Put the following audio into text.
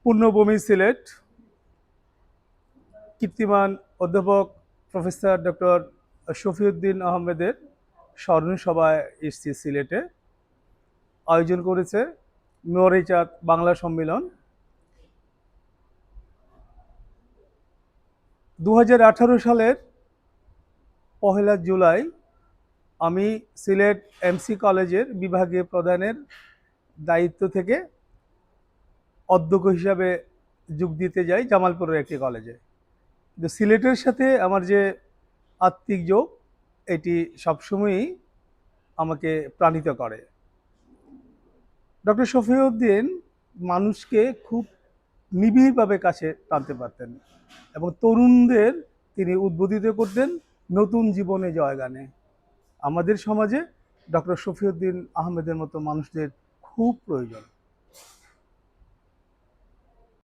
পূর্ণভূমি সিলেট কীর্তিমান অধ্যাপক professor doctor Shafiuddin আহমেদের স্মরণ সভায় এসছি সিলেটে। আয়োজন করেছে মেয়রিচাঁদ বাংলা সম্মেলন। 2018 সালের 1 জুলাই আমি সিলেট এমসি কলেজের বিভাগীয় প্রধানের দায়িত্ব থেকে অধ্যক্ষ হিসাবে যোগ দিতে যাই জামালপুরের একটি কলেজে। কিন্তু সিলেটের সাথে আমার যে আত্মিক যোগ, এটি সবসময়ই আমাকে প্রাণিত করে। ডক্টর শফিউদ্দিন মানুষকে খুব নিবিড়ভাবে কাছে টানতে পারতেন এবং তরুণদের তিনি উদ্বোধিত করতেন নতুন জীবনে জয়গানে। আমাদের সমাজে ডক্টর শফিউদ্দিন আহমেদের মতো মানুষদের খুব প্রয়োজন।